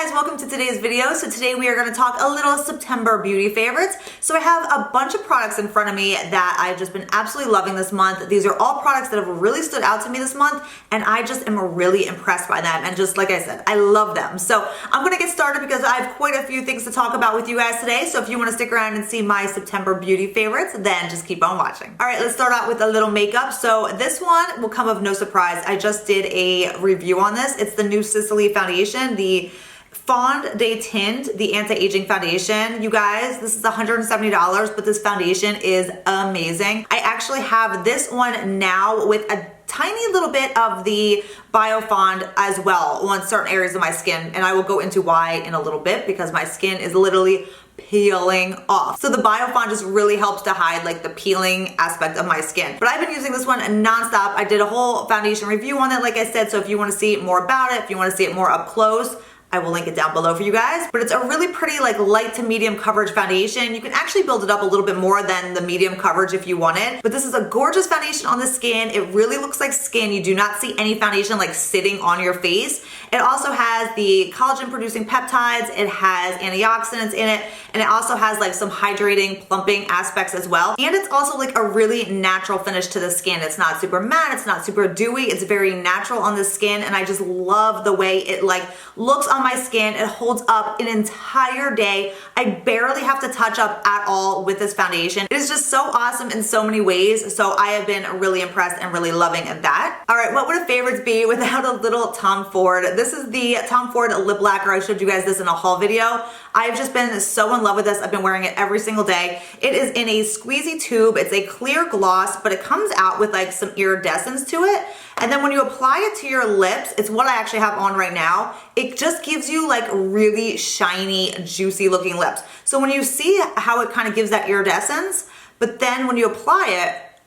guys, welcome to today's video. So today we are going to talk a little September beauty favorites. So I have a bunch of products in front of me that I've just been absolutely loving this month. These are all products that have really stood out to me this month, and I just am really impressed by them. And just like I said, I love them. So I'm going to get started because I have quite a few things to talk about with you guys today. So if you want to stick around and see my September beauty favorites, then just keep on watching. All right, let's start out with a little makeup. So this one will come of no surprise. I just did a review on this. It's the new Sicily foundation, the Fond de Tint, the anti-aging foundation. You guys, this is $170, but this foundation is amazing. I actually have this one now with a tiny little bit of the Bio Fond as well on certain areas of my skin, and I will go into why in a little bit because my skin is literally peeling off. So the Bio Fond just really helps to hide like the peeling aspect of my skin. But I've been using this one nonstop. I did a whole foundation review on it, like I said, so if you want to see more about it, if you want to see it more up close, I will link it down below for you guys. But it's a really pretty like light to medium coverage foundation. You can actually build it up a little bit more than the medium coverage if you want it. But this is a gorgeous foundation on the skin. It really looks like skin. You do not see any foundation like sitting on your face. It also has the collagen producing peptides. It has antioxidants in it. And it also has like some hydrating, plumping aspects as well. And it's also like a really natural finish to the skin. It's not super matte. It's not super dewy. It's very natural on the skin. And I just love the way it like looks on my skin. It holds up an entire day. I barely have to touch up at all with this foundation. It is just so awesome in so many ways. So I have been really impressed and really loving that. All right, what would a favorites be without a little Tom Ford? This is the Tom Ford lip lacquer. I showed you guys this in a haul video. I've just been so in love with this. I've been wearing it every single day. It is in a squeezy tube. It's a clear gloss, but it comes out with like some iridescence to it. And then when you apply it to your lips, it's what I actually have on right now. It just gives you like really shiny, juicy looking lips. So when you see how it kind of gives that iridescence, but then when you apply it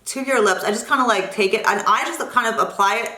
to your lips, I just kind of like take it and I just kind of apply it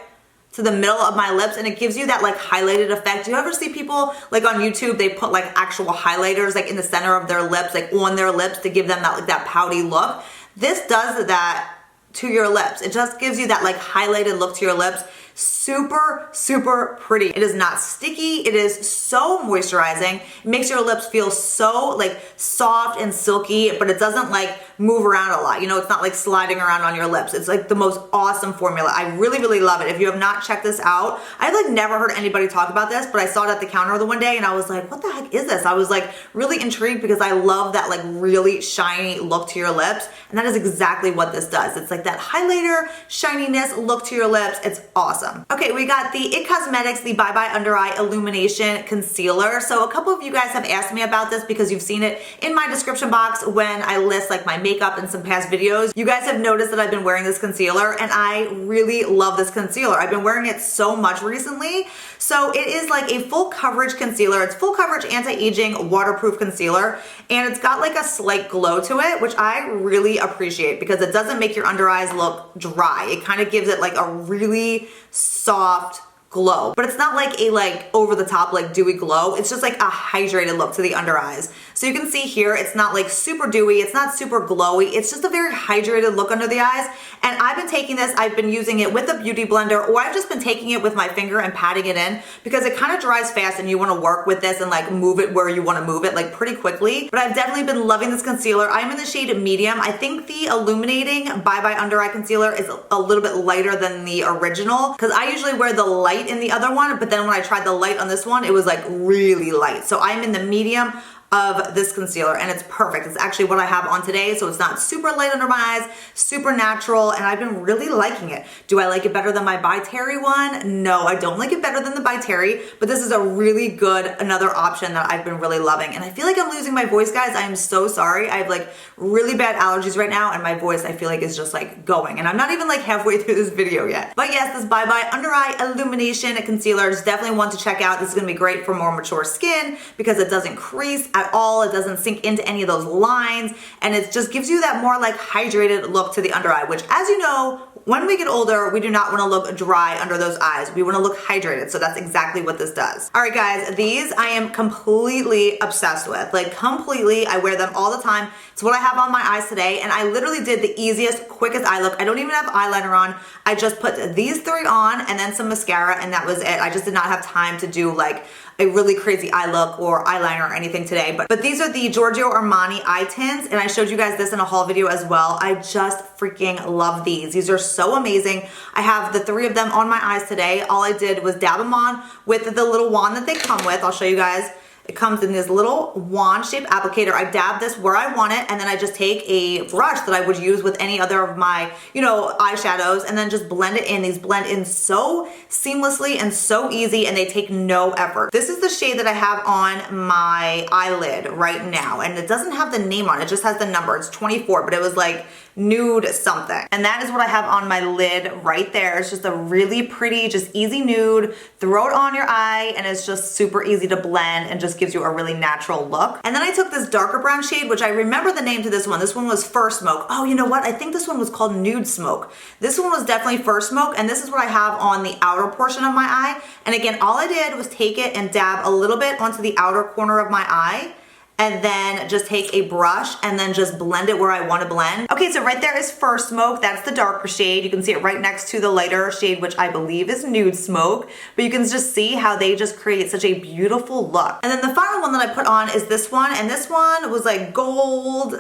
to the middle of my lips, and it gives you that like highlighted effect. Do you ever see people like on YouTube, they put like actual highlighters like in the center of their lips, like on their lips to give them that like that pouty look? This does that to your lips. It just gives you that like highlighted look to your lips. Super, super pretty. It is not sticky. It is so moisturizing. It makes your lips feel so like soft and silky, but it doesn't like move around a lot. You know, it's not like sliding around on your lips. It's like the most awesome formula. I really, really love it. If you have not checked this out, I've like never heard anybody talk about this, but I saw it at the counter the one day and I was like, what the heck is this? I was like really intrigued because I love that like really shiny look to your lips. And that is exactly what this does. It's like that highlighter shininess look to your lips. It's awesome. Okay, we got the IT Cosmetics, the Bye Bye Under Eye Illumination Concealer. So a couple of you guys have asked me about this because you've seen it in my description box when I list like my makeup in some past videos. You guys have noticed that I've been wearing this concealer and I really love this concealer. I've been wearing it so much recently. So it is like a full coverage concealer. It's full coverage anti-aging waterproof concealer, and it's got like a slight glow to it, which I really appreciate because it doesn't make your under eyes look dry. It kind of gives it like a really soft glow, but it's not like a like over the top like dewy glow. It's just like a hydrated look to the under eyes. So you can see here, it's not like super dewy, it's not super glowy, it's just a very hydrated look under the eyes. And I've been taking this, I've been using it with a beauty blender, or I've just been taking it with my finger and patting it in because it kind of dries fast and you want to work with this and like move it where you want to move it like pretty quickly. But I've definitely been loving this concealer. I'm in the shade medium. I think the Illuminating Bye Bye Under Eye Concealer is a little bit lighter than the original because I usually wear the light in the other one, but then when I tried the light on this one, it was like really light. So I'm in the medium of this concealer and it's perfect. It's actually what I have on today, so it's not super light under my eyes, super natural, and I've been really liking it. Do I like it better than my By Terry one? No, I don't like it better than the By Terry, but this is a really good, another option that I've been really loving. And I feel like I'm losing my voice, guys. I am so sorry. I have like really bad allergies right now and my voice I feel like is just like going, and I'm not even like halfway through this video yet. But yes, this Bye Bye Under Eye Illumination Concealer is definitely one to check out. This is gonna be great for more mature skin because it doesn't crease at all. It doesn't sink into any of those lines, and it just gives you that more like hydrated look to the under eye, which, as you know, when we get older, we do not want to look dry under those eyes. We want to look hydrated. So that's exactly what this does. All right, guys, these I am completely obsessed with. Like completely, I wear them all the time. It's what I have on my eyes today. And I literally did the easiest, quickest eye look. I don't even have eyeliner on. I just put these 3 on and then some mascara, and that was it. I just did not have time to do like a really crazy eye look or eyeliner or anything today. But these are the Giorgio Armani eye tints, and I showed you guys this in a haul video as well. I just freaking love these. These are so amazing. I have the 3 of them on my eyes today. All I did was dab them on with the little wand that they come with. I'll show you guys. It comes in this little wand shaped applicator. I dab this where I want it, and then I just take a brush that I would use with any other of my, eyeshadows, and then just blend it in. These blend in so seamlessly and so easy, and they take no effort. This is the shade that I have on my eyelid right now, and it doesn't have the name on it. It just has the number. It's 24, but it was like nude something. And that is what I have on my lid right there. It's just a really pretty, just easy nude. Throw it on your eye, and it's just super easy to blend and just gives you a really natural look. And then I took this darker brown shade, which I remember the name to this one. This one was Fur Smoke. Oh, you know what? I think this one was called Nude Smoke. This one was definitely Fur Smoke, and this is what I have on the outer portion of my eye. And again, all I did was take it and dab a little bit onto the outer corner of my eye, and then just take a brush and then just blend it where I want to blend. Okay, so right there is Fur Smoke. That's the darker shade. You can see it right next to the lighter shade, which I believe is Nude Smoke. But you can just see how they just create such a beautiful look. And then the final one that I put on is this one, and this one was like gold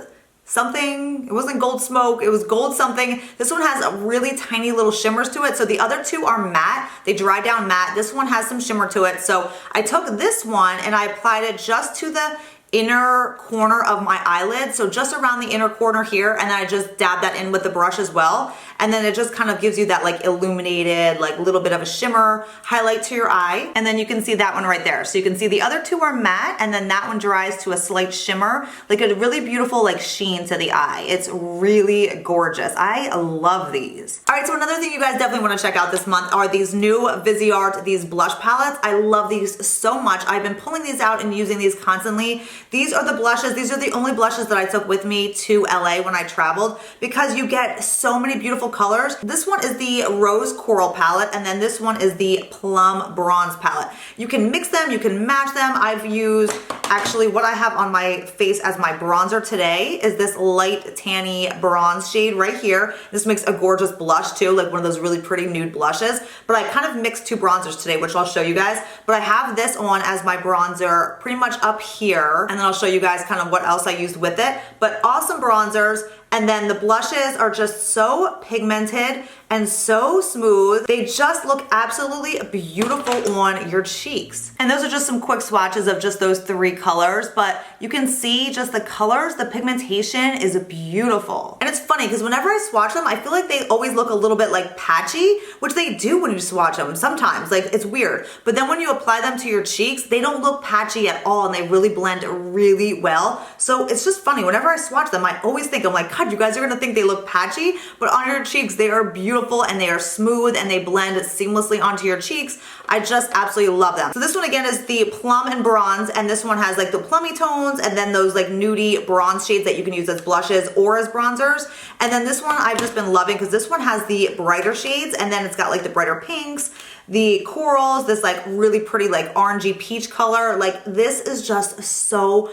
something. It wasn't gold smoke, it was gold something. This one has a really tiny little shimmers to it. So the other 2 are matte. They dry down matte. This one has some shimmer to it. So I took this one and I applied it just to the inner corner of my eyelid, so just around the inner corner here, and then I just dab that in with the brush as well, and then it just kind of gives you that like illuminated, like little bit of a shimmer highlight to your eye. And then you can see that one right there. So you can see the other 2 are matte, and then that one dries to a slight shimmer, like a really beautiful like sheen to the eye. It's really gorgeous. I love these. All right, so another thing you guys definitely want to check out this month are these new Viseart, these blush palettes. I love these so much. I've been pulling these out and using these constantly. These are the blushes. These are the only blushes that I took with me to LA when I traveled, because you get so many beautiful colors. This one is the Rose Coral palette, and then this one is the Plum Bronze palette. You can mix them, you can match them. I've used, actually what I have on my face as my bronzer today is this light tanny bronze shade right here. This makes a gorgeous blush too, like one of those really pretty nude blushes. But I kind of mixed 2 bronzers today, which I'll show you guys. But I have this on as my bronzer pretty much up here, and then I'll show you guys kind of what else I used with it. But awesome bronzers. And then the blushes are just so pigmented and so smooth. They just look absolutely beautiful on your cheeks. And those are just some quick swatches of just those 3 colors, but you can see just the colors, the pigmentation is beautiful. And it's funny because whenever I swatch them, I feel like they always look a little bit like patchy, which they do when you swatch them sometimes, like it's weird. But then when you apply them to your cheeks, they don't look patchy at all, and they really blend really well. So it's just funny, whenever I swatch them, I always think, I'm like, God, you guys are gonna think they look patchy, but on your cheeks, they are beautiful and they are smooth and they blend seamlessly onto your cheeks. I just absolutely love them. So this one again is the Plum and Bronze, and this one has like the plummy tones and then those like nudie bronze shades that you can use as blushes or as bronzers. And then this one I've just been loving because this one has the brighter shades, and then it's got like the brighter pinks, the corals, this like really pretty like orangey peach color. Like this is just so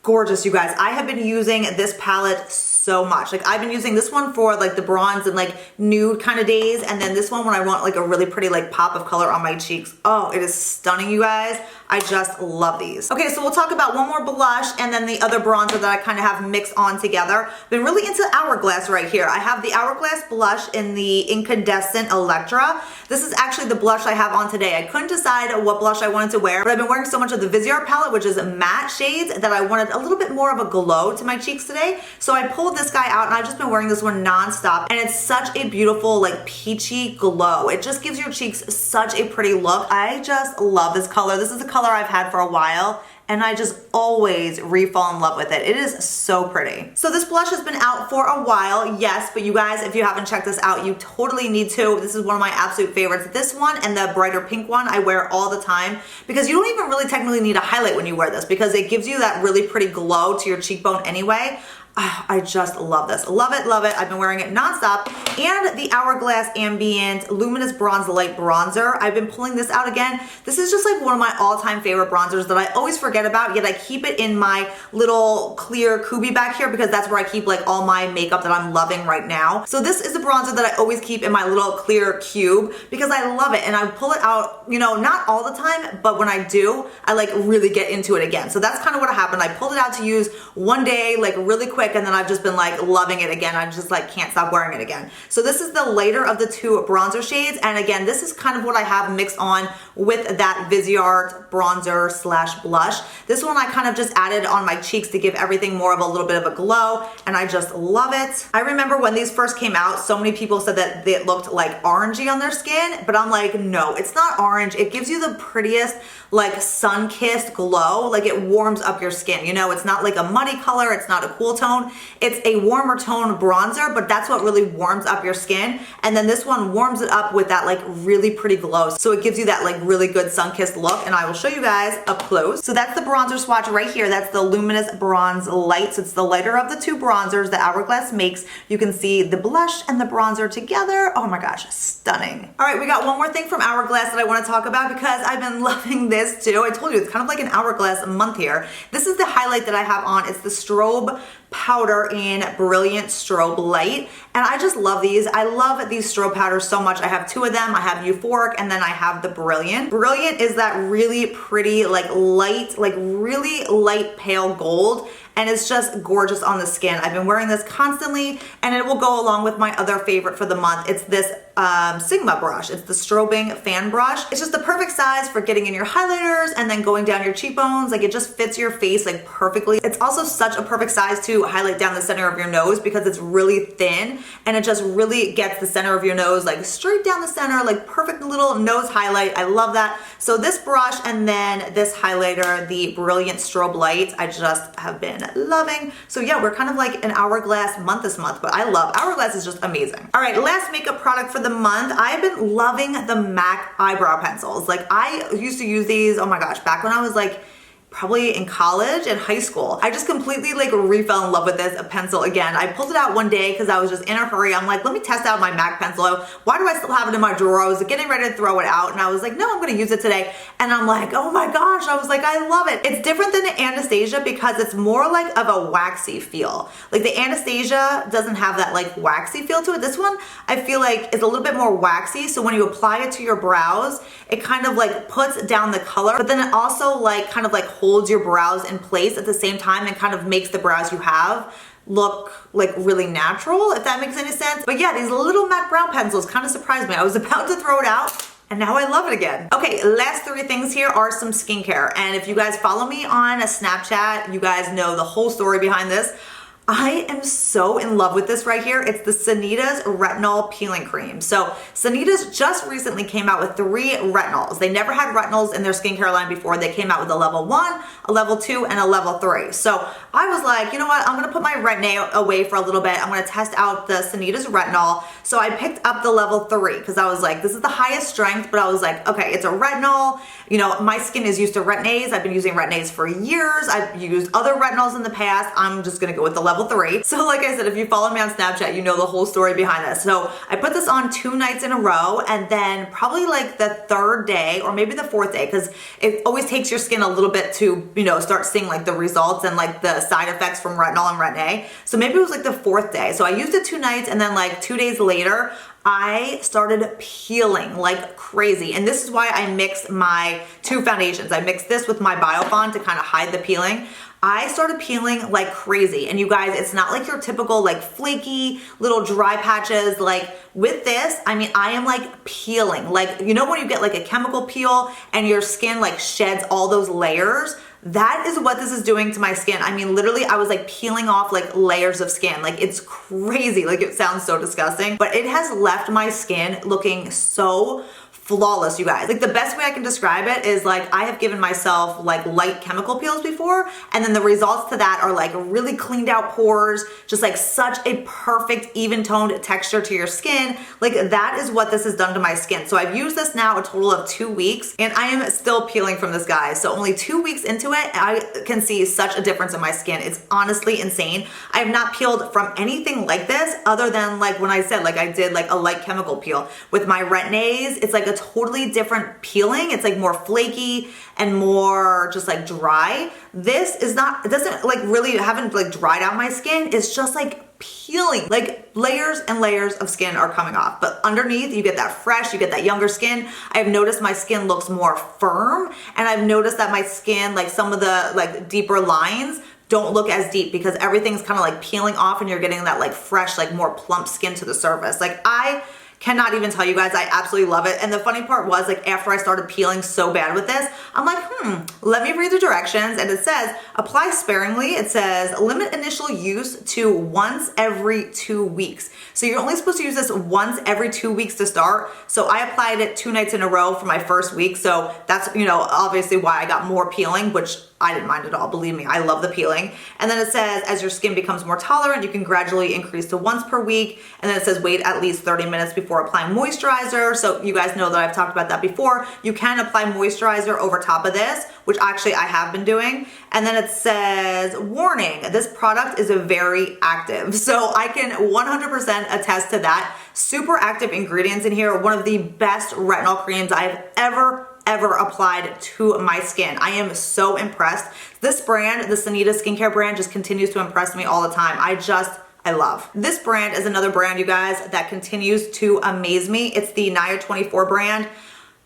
gorgeous, you guys. I have been using this palette so much. Like I've been using this one for like the bronze and like nude kind of days, and then this one when I want like a really pretty like pop of color on my cheeks. Oh, it is stunning, you guys. I just love these. Okay, so we'll talk about one more blush and then the other bronzer that I kind of have mixed on together. Been really into Hourglass right here. I have the Hourglass blush in the Incandescent Electra. This is actually the blush I have on today. I couldn't decide what blush I wanted to wear, but I've been wearing so much of the Viseart palette, which is matte shades, that I wanted a little bit more of a glow to my cheeks today. So I pulled this guy out and I've just been wearing this one nonstop, and it's such a beautiful like peachy glow. It just gives your cheeks such a pretty look. I just love this color. This is a color I've had for a while, and I just always re-fall in love with it. It is so pretty. So this blush has been out for a while, yes, but you guys, if you haven't checked this out, you totally need to. This is one of my absolute favorites. This one and the brighter pink one I wear all the time, because you don't even really technically need a highlight when you wear this, because it gives you that really pretty glow to your cheekbone anyway. I just love this. Love it, love it. I've been wearing it nonstop. And the Hourglass Ambient Luminous Bronze Light Bronzer. I've been pulling this out again. This is just like one of my all-time favorite bronzers that I always forget about, yet I keep it in my little clear Kubi back here because that's where I keep like all my makeup that I'm loving right now. So this is a bronzer that I always keep in my little clear cube because I love it, and I pull it out, you know, not all the time, but when I do, I like really get into it again. So that's kind of what happened. I pulled it out to use one day, like really quick, and then I've just been like loving it again. I just like can't stop wearing it again. So this is the lighter of the two bronzer shades, and again, this is kind of what I have mixed on with that Viseart bronzer slash blush. This one I kind of just added on my cheeks to give everything more of a little bit of a glow, and I just love it. I remember when these first came out, so many people said that it looked like orangey on their skin, but I'm like, no, it's not orange. It gives you the prettiest like sun-kissed glow. Like it warms up your skin. You know, it's not like a muddy color. It's not a cool tone. It's a warmer tone bronzer, but that's what really warms up your skin. And then this one warms it up with that like really pretty glow. So it gives you that like really good sun-kissed look, and I will show you guys up close. So that's the bronzer swatch right here. That's the Luminous Bronze Light. So it's the lighter of the two bronzers that Hourglass makes. You can see the blush and the bronzer together. Oh my gosh, stunning. All right, we got one more thing from Hourglass that I want to talk about because I've been loving this too. I told you it's kind of like an Hourglass month here. This is the highlight that I have on. It's the Strobe Powder in Brilliant Strobe Light, and I just love these. I love these strobe powders so much. I have two of them. I have Euphoric, and then I have the Brilliant. Brilliant is that really pretty, like light, like really light pale gold, and it's just gorgeous on the skin. I've been wearing this constantly, and it will go along with my other favorite for the month. It's this Sigma brush. It's the strobing fan brush. It's just the perfect size for getting in your highlighters and then going down your cheekbones. Like it just fits your face like perfectly. It's also such a perfect size to highlight down the center of your nose because it's really thin, and it just really gets the center of your nose like straight down the center, like perfect little nose highlight. I love that. So this brush and then this highlighter, the Brilliant Strobe Light, I just have been loving. So yeah, we're kind of like an Hourglass month this month, but I love Hourglass. Is just amazing. All right, last makeup product for the month. I've been loving the MAC eyebrow pencils. Like I used to use these, oh my gosh, back when I was like probably in college and high school. I just completely like refell in love with this pencil again. I pulled it out one day because I was just in a hurry. I'm like, let me test out my MAC pencil. Why do I still have it in my drawer? I was getting ready to throw it out, and I was like, no, I'm gonna use it today. And I'm like, oh my gosh, I was like, I love it. It's different than the Anastasia because it's more like of a waxy feel. Like the Anastasia doesn't have that like waxy feel to it. This one I feel like is a little bit more waxy, so when you apply it to your brows, it kind of like puts down the color, but then it also like kind of like holds your brows in place at the same time and kind of makes the brows you have look like really natural, if that makes any sense. But yeah, these little MAC brow pencils kind of surprised me. I was about to throw it out, and now I love it again. Okay, last three things here are some skincare. And if you guys follow me on a Snapchat, you guys know the whole story behind this. I am so in love with this right here. It's the Sanita's Retinol Peeling Cream. So Sanita's just recently came out with 3 retinols. They never had retinols in their skincare line before. They came out with a level 1, a level 2, and a level 3. So I was like, you know what? I'm gonna put my retin-a away for a little bit. I'm gonna test out the Sanita's retinol. So I picked up the level 3 because I was like, this is the highest strength, but I was like, okay, it's a retinol. You know, my skin is used to retin-A's. I've been using retin-A's for years. I've used other retinols in the past. I'm just gonna go with the level 3. So like I said, if you follow me on Snapchat, you know the whole story behind this. So I put this on 2 nights in a row, and then probably like the 3rd day or maybe the 4th day, because it always takes your skin a little bit to, you know, start seeing like the results and like the side effects from retinol and retin-A. So maybe it was like the 4th day. So I used it 2 nights, and then like 2 days later, I started peeling like crazy. And this is why I mix my 2 foundations. I mixed this with my Biofon to kind of hide the peeling. I started peeling like crazy. And you guys, it's not like your typical like flaky little dry patches. Like with this, I mean, I am like peeling. Like, you know when you get like a chemical peel and your skin like sheds all those layers? That is what this is doing to my skin. I mean, literally, I was like peeling off like layers of skin. Like it's crazy. Like it sounds so disgusting, but it has left my skin looking so flawless, you guys. Like the best way I can describe it is like I have given myself like light chemical peels before, and then the results to that are like really cleaned out pores, just like such a perfect even toned texture to your skin. Like that is what this has done to my skin. So I've used this now a total of 2 weeks, and I am still peeling from this, guys. So only 2 weeks into it, I can see such a difference in my skin. It's honestly insane. I have not peeled from anything like this other than like when I said like I did like a light chemical peel. With my retin-A's, it's like a totally different peeling. It's like more flaky and more just like dry. This is not, it doesn't like really, haven't like dried out my skin. It's just like peeling, like layers and layers of skin are coming off, but underneath you get that fresh, you get that younger skin. I've noticed my skin looks more firm, and I've noticed that my skin, like some of the like deeper lines don't look as deep because everything's kind of like peeling off and you're getting that like fresh, like more plump skin to the surface. Like I cannot even tell you guys, I absolutely love it. And the funny part was like after I started peeling so bad with this, I'm like, let me read the directions. And it says, apply sparingly. It says, limit initial use to once every 2 weeks. So you're only supposed to use this once every 2 weeks to start. So I applied it 2 nights in a row for my first week. So that's, you know, obviously why I got more peeling, which I didn't mind at all. Believe me, I love the peeling. And then it says, as your skin becomes more tolerant, you can gradually increase to once per week. And then it says, wait at least 30 minutes before applying moisturizer. So you guys know that I've talked about that before. You can apply moisturizer over top of this, which actually I have been doing. And then it says, warning, this product is very active. So I can 100% attest to that. Super active ingredients in here. One of the best retinol creams I've ever applied to my skin. I am so impressed. This brand, the Sanita skincare brand, just continues to impress me all the time. I love. This brand is another brand, you guys, that continues to amaze me. It's the Nia 24 brand.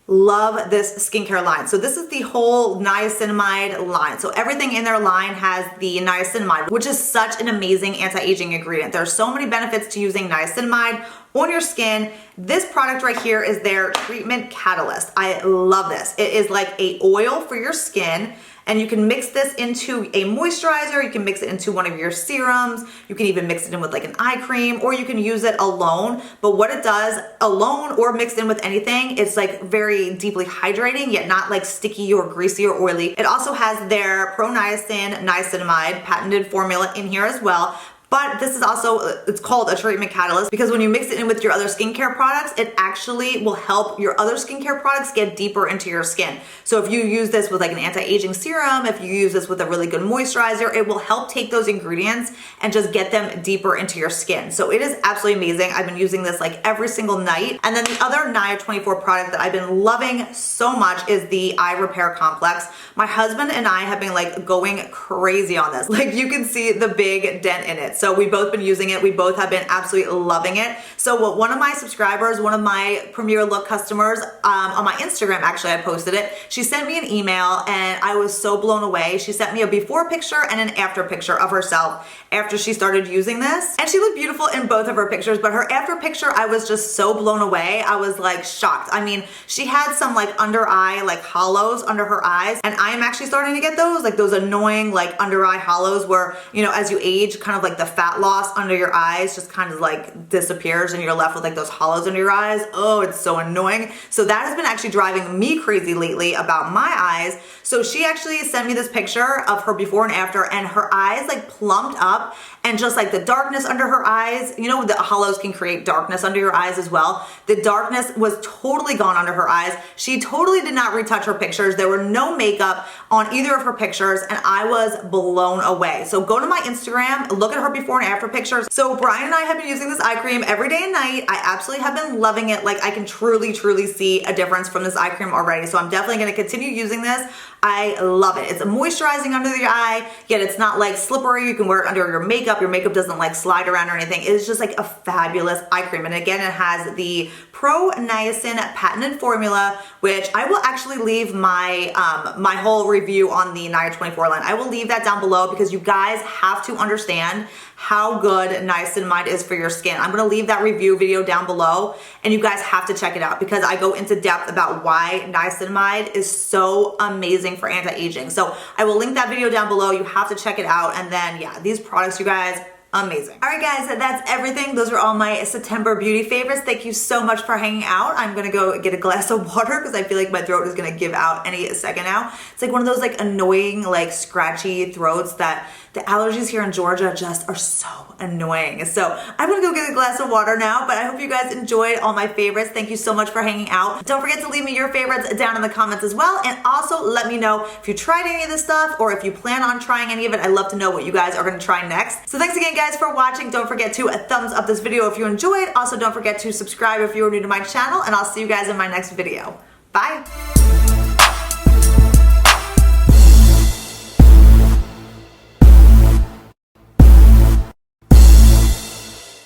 Love this skincare line. So this is the whole niacinamide line. So everything in their line has the niacinamide, which is such an amazing anti-aging ingredient. There are so many benefits to using niacinamide on your skin. This product right here is their treatment catalyst. I love this. It is like a oil for your skin, and you can mix this into a moisturizer. You can mix it into one of your serums. You can even mix it in with like an eye cream, or you can use it alone. But what it does alone or mixed in with anything, it's like very deeply hydrating, yet not like sticky or greasy or oily. It also has their pro-niacin niacinamide patented formula in here as well. But this is also, it's called a treatment catalyst because when you mix it in with your other skincare products, it actually will help your other skincare products get deeper into your skin. So if you use this with like an anti-aging serum, if you use this with a really good moisturizer, it will help take those ingredients and just get them deeper into your skin. So it is absolutely amazing. I've been using this like every single night. And then the other Nia 24 product that I've been loving so much is the Eye Repair Complex. My husband and I have been like going crazy on this. Like you can see the big dent in it. So we've both been using it. We both have been absolutely loving it. So one of my subscribers, one of my Premier Look customers on my Instagram, actually I posted it. She sent me an email and I was so blown away. She sent me a before picture and an after picture of herself after she started using this. And she looked beautiful in both of her pictures, but her after picture, I was just so blown away. I was like shocked. I mean, she had some like under eye, like hollows under her eyes. And I am actually starting to get those, like those annoying like under eye hollows where, you know, as you age, kind of like the fat loss under your eyes just kind of like disappears and you're left with like those hollows under your eyes. Oh, it's so annoying. So that has been actually driving me crazy lately about my eyes. So she actually sent me this picture of her before and after, and her eyes like plumped up, and just like the darkness under her eyes, you know, the hollows can create darkness under your eyes as well. The darkness was totally gone under her eyes. She totally did not retouch her pictures. There were no makeup on either of her pictures, and I was blown away. So go to my Instagram, look at her before and after pictures. So Brian and I have been using this eye cream every day and night. I absolutely have been loving it. Like I can truly see a difference from this eye cream already. So I'm definitely gonna continue using this. I love it. It's moisturizing under the eye, yet it's not like slippery. You can wear it under your makeup. Your makeup doesn't like slide around or anything. It's just like a fabulous eye cream. And again, it has the pro-niacin patented formula, which I will actually leave my my whole review on the Nia 24 line. I will leave that down below because you guys have to understand how good niacinamide is for your skin. I'm gonna leave that review video down below and you guys have to check it out because I go into depth about why niacinamide is so amazing for anti-aging. So I will link that video down below. You have to check it out. And then yeah, these products, you guys, amazing. All right, guys, that's everything. Those are all my September beauty favorites. Thank you so much for hanging out. I'm gonna go get a glass of water because I feel like my throat is gonna give out any second now. It's like one of those like annoying, like scratchy throats that the allergies here in Georgia just are so annoying. So I'm gonna go get a glass of water now, but I hope you guys enjoyed all my favorites. Thank you so much for hanging out. Don't forget to leave me your favorites down in the comments as well. And also let me know if you tried any of this stuff or if you plan on trying any of it. I'd love to know what you guys are gonna try next. So thanks again, guys, for watching. Don't forget to thumbs up this video if you enjoyed. Also, don't forget to subscribe if you're new to my channel, and I'll see you guys in my next video. Bye.